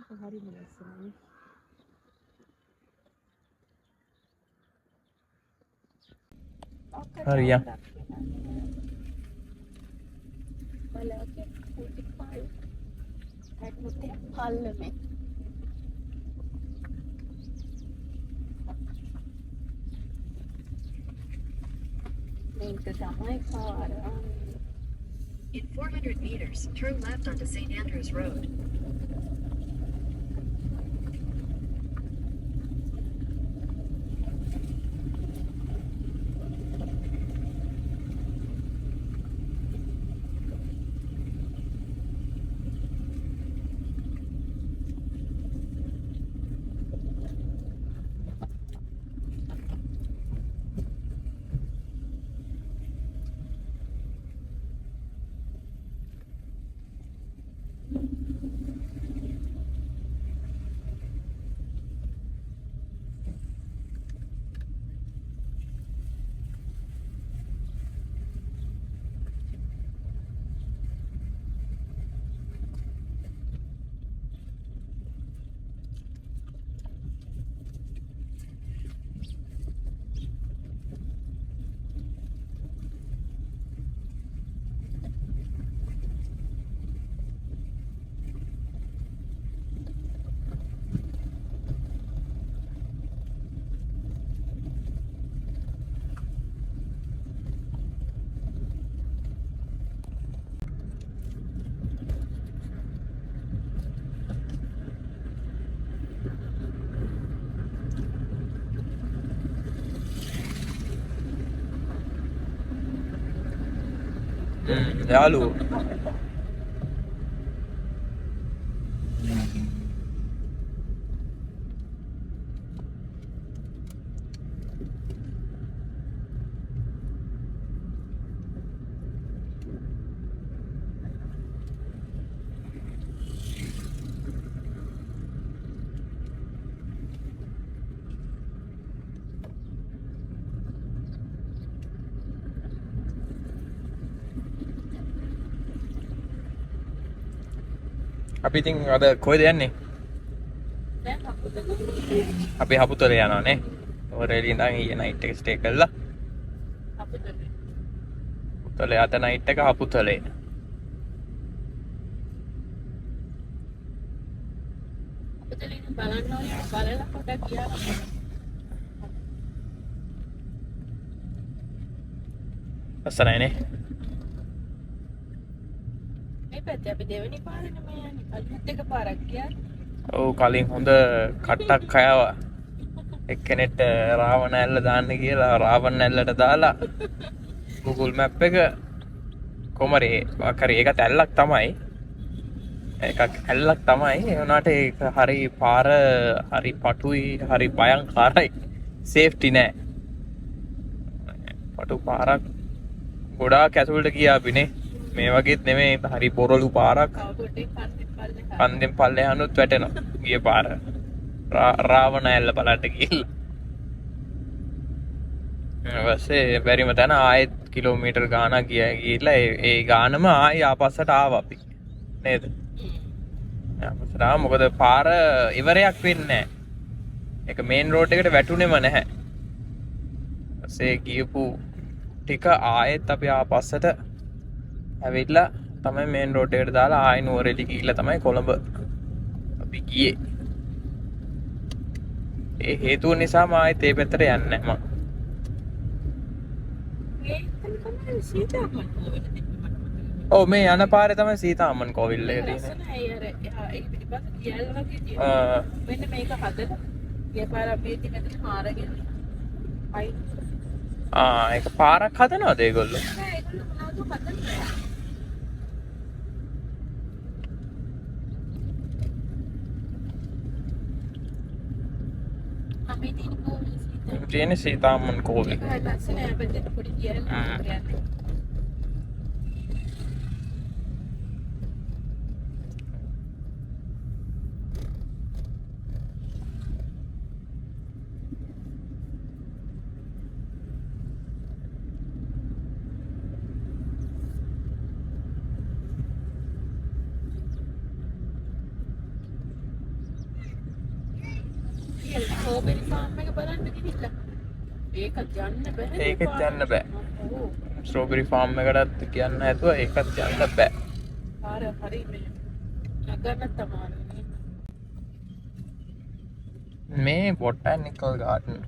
හරි ලස්සනයි. හරියා. බලಕ್ಕೆ ಕೂಟಿ ಪಾಳು ಮತ್ತೆ ಹಲ್ಲಮೆ මේක තමයි පාර. In 400 meters, turn left onto St. Andrews Road. යාළුවෝ අපි ඉතින් අද කොහෙද යන්නේ? දැන් අපිට අපි හපුතල යනවා නේ. ඔරේලි ඉඳන් ඊයේ නයිට් එක ස්ටේ කළා. අපිට හපුතලේ අද නයිට් එක හපුතලේ. ඉතින් බලන්න ඕනේ බලලා පොඩක් ගියා. අසරයිනේ. මේ පැත්තේ අපි දෙවෙනි පාරේ නෙමෙයි යන්නේ. කලින් එක පාරක් ගියා. ඔව් කලින් හොඳ කට්ටක් කෑවා. එක්කෙනෙක්ට රාවණ ඇල්ල දාන්න කියලා රාවණ ඇල්ලට දාලා Google Map එක කොමරේ වකරේ ඒකත් ඇල්ලක් තමයි. එකක් ඇල්ලක් තමයි. ඒ වුණාට ඒක හරි පාර හරි පටුයි හරි භයංකාරයි. සේෆ්ටි නෑ. පටු පාරක් ගොඩාක් ඇතුළට ගියා අපිනේ. මේ වගේත් නෙමෙයි හරි බොරළු පාරක්. කවුරුටේ පල්ලේ කන්දෙන් පල්ලෙහානුත් වැටෙනවා. ගිය පාර. රාවණ ඇල්ල බලන්න ගිහිල්ලා. ඊපස්සේ බැරිම තැන ආයෙත් කිලෝමීටර් ගාණක් ගිහිල්ලා ඒ ගානම ආයෙ ආපස්සට ආවා අපි. නේද? ආපස්සට ආවා මොකද පාර ඉවරයක් වෙන්නේ නැහැ. ඒක මේන් රෝඩ් එකට වැටුනේම නැහැ. ඊපස්සේ ගියපු ටික ආයෙත් අපි ආපස්සට ඇවිල්ලා තමයි මේන් රෝඩ් එකට දාලා ආයෙ නුවරඑළිය ගිහිල්ලා තමයි කොළඹ අපි ගියේ. ඒ හේතුව නිසාම ආයෙත් ඒ පැත්තට යන්නේ නැහැ මම. ඔව් මේ යන පාරේ තමයි සීතාම්මන් කෝවිල් එක තියෙන්නේ. මෙන්න මේක හදලා ගිය පාර අපි ඉතින් මෙතන හාරගෙන අයි ඒක පාරක් හදනවද ඒගොල්ලෝ? නෑ ඒගොල්ලෝ මොනවද හදන්නේ? අපි තියෙන සීතාම්මන් කෝවිල්. ලස්සනයි අපිට පොඩි කියලා ස්ට්‍රෝබෙරි ෆාම් එක බලන්න ගිහිල්ලා. ඒකත් යන්න බෑ. ඒකත් යන්න බෑ. ඔව්. ස්ට්‍රෝබෙරි ෆාම් එකටත් කියන්න හැදුවා ඒකත් යන්න බෑ. පාර හරි මේ නගන්න තමයි. මේ බොටැනිකල් ගාඩන්.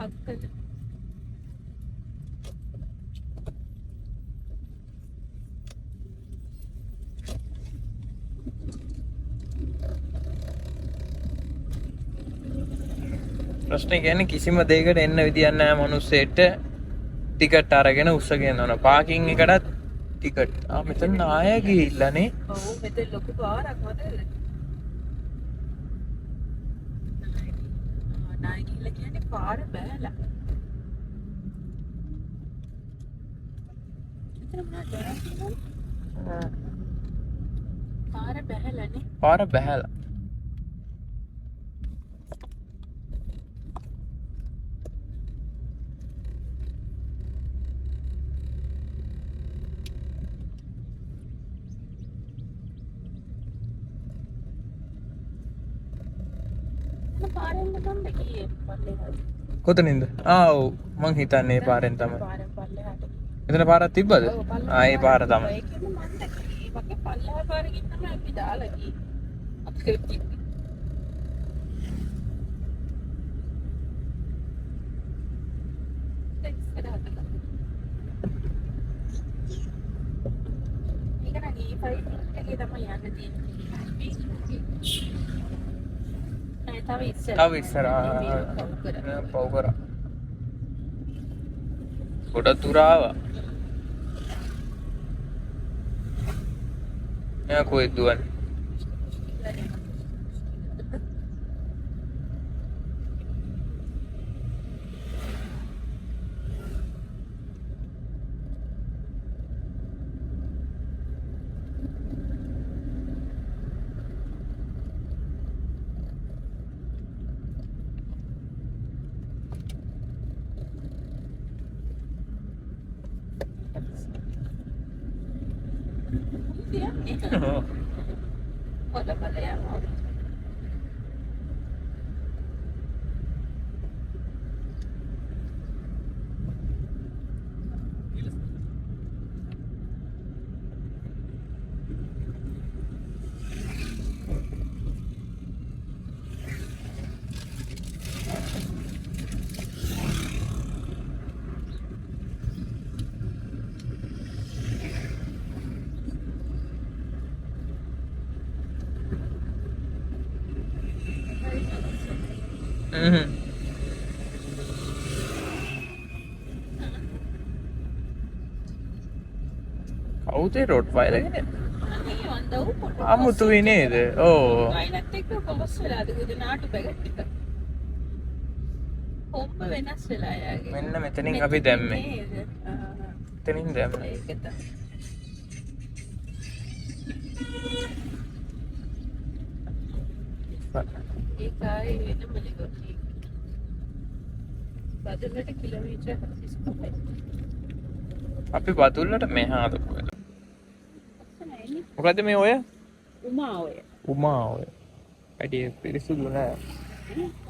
අක්කද ප්‍රශ්නේ කියන්නේ කිසිම දෙයකට එන්න විදියක් නැහැ මිනිස්සෙට ටිකට් අරගෙන උස්සගෙන යනවා. පාකින් එකටත් ටිකට්. මෙතන ආයෙ ගිහිල්ලානේ. ඔව් මෙතන ලොකු පාරක් මතකද? නායි කියලා කියන්නේ පාර බෑලා. මෙතන මොනවද කරන්නේ? පාර බෑලානේ. පාර බහැලා. පාරෙන් ගන්න ගියේ පල්ලෙහාට. කොතනින්ද? ඔව් මං හිතන්නේ පාරෙන් තමයි. පාරෙන් පල්ලෙහාට. එතන පාරක් තිබ්බද? ඒ පාර තමයි. ඒකෙන් මම දැක්කේ. ඒ වගේ පල්ලෙහා පාරකින් තමයි අපි දාලා ගියේ. අපේ තිබ්බේ. තව ඉස්සරහා පව් කරා. ගොඩ දුර ආවා. එයා කොහෙද දුවන්නේ? කවුද රොට්වයිලර් කෙනෙක්? අමුතුයි නේද? ඕ. අයිනත් එක්ක කොලොස් වෙලාද ගුදනාට බැගට් එක. කොම්බ වෙනස් වෙලා යාගේ. මෙන්න මෙතනින් අපි දැම්මේ. එතනින් දැම්මේ. ඒක තමයි. ඒකයි වෙනම දෙයක්. බදුල්ලට කිලෝමීටර් 45යි. අපි බදුල්ලට මෙහාද කොහෙද? මොකද්ද මේ ඔය? උමා ඔය. උමා ඔය. ඇටි පිරිසුදු නෑ.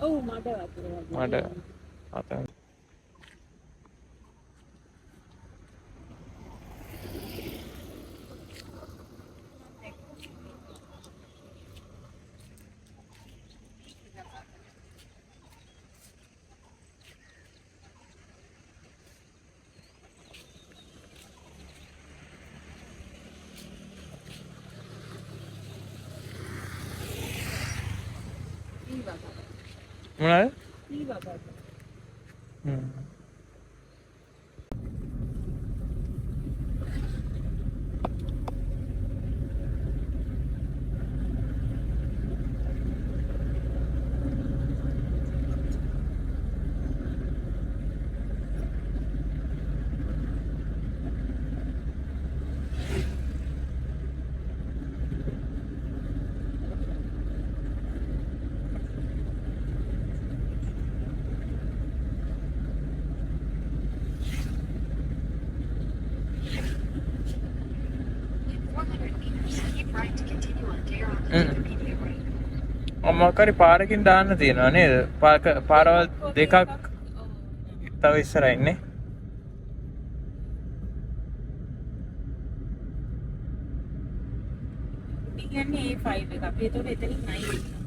ඔව් මඩ වතුර වගේ. මඩ අතන. මොනවාද? මොකක්හරි පාරකින් දාන්න තියෙනවා නේද? පාරවල් දෙකක් තව ඉස්සරහා ඉන්නේ. කියන්නේ A5 එක. අපි ඒතකොට එතනින් නයි වෙනවා.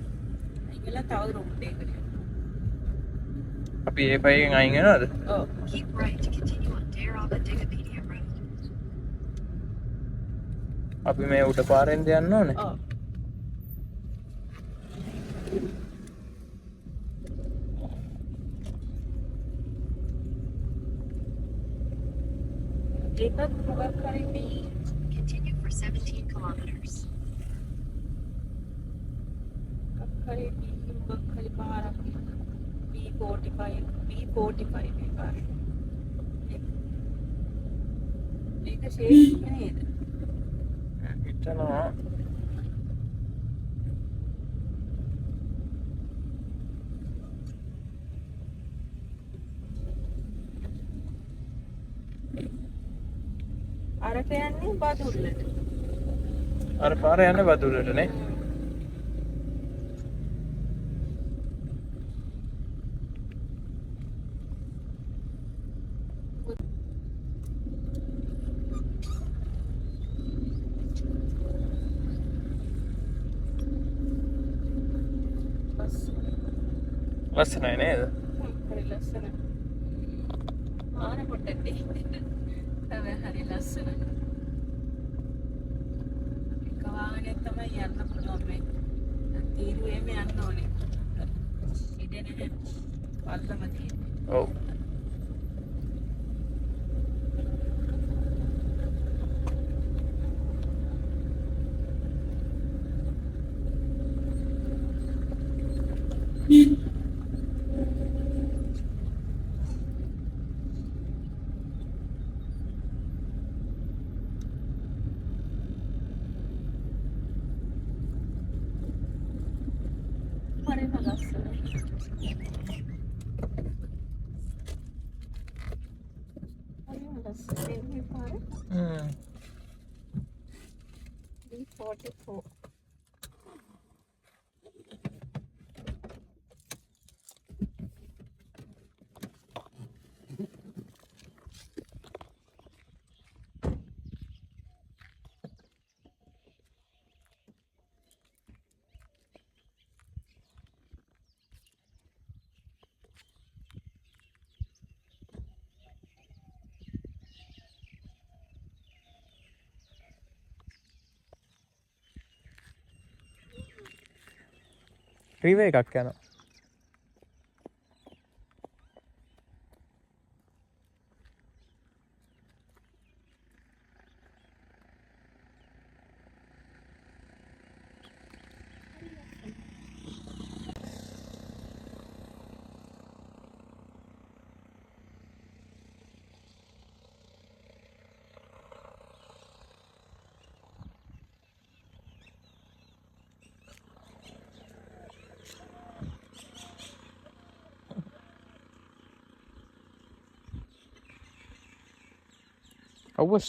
නයි වෙලා තව රෝඩ් එකකට. අපි ඒ පයින් අයින් වෙනවද? ඔව්. Keep right to continue on Daraba Digapedia Road. අපි මේ උඩ පාරෙන්ද යන්න ඕනේ. ඔව්. ඒකත් මොකක් හරි මේ Continue for 17 kilometers. මොකක් හරි පාරක් B45 මේ පාර. මේක ෂේප් නේද? හිතනවා අරක යන්නේ බදුල්ලට. අර පාර යන්නේ බදුල්ලට නේ. බස් ලස්සනයි නේද? හරි ලස්සනයි. ආන පොට්ටක් තමයි හරි ලස්සනයි. එක වාහනයක් තමයි යන්න පුළුවන් මේ. තීරුවේම යන්න ඕනේ. ඉඩ නැහැ. පල්ලම තියෙන්නේ. ඔව්. හරිම ලස්සනයි. හරිම ලස්සනයි මේ පාර. B44. ෆ්‍රීවේ එකක් යනවා. I was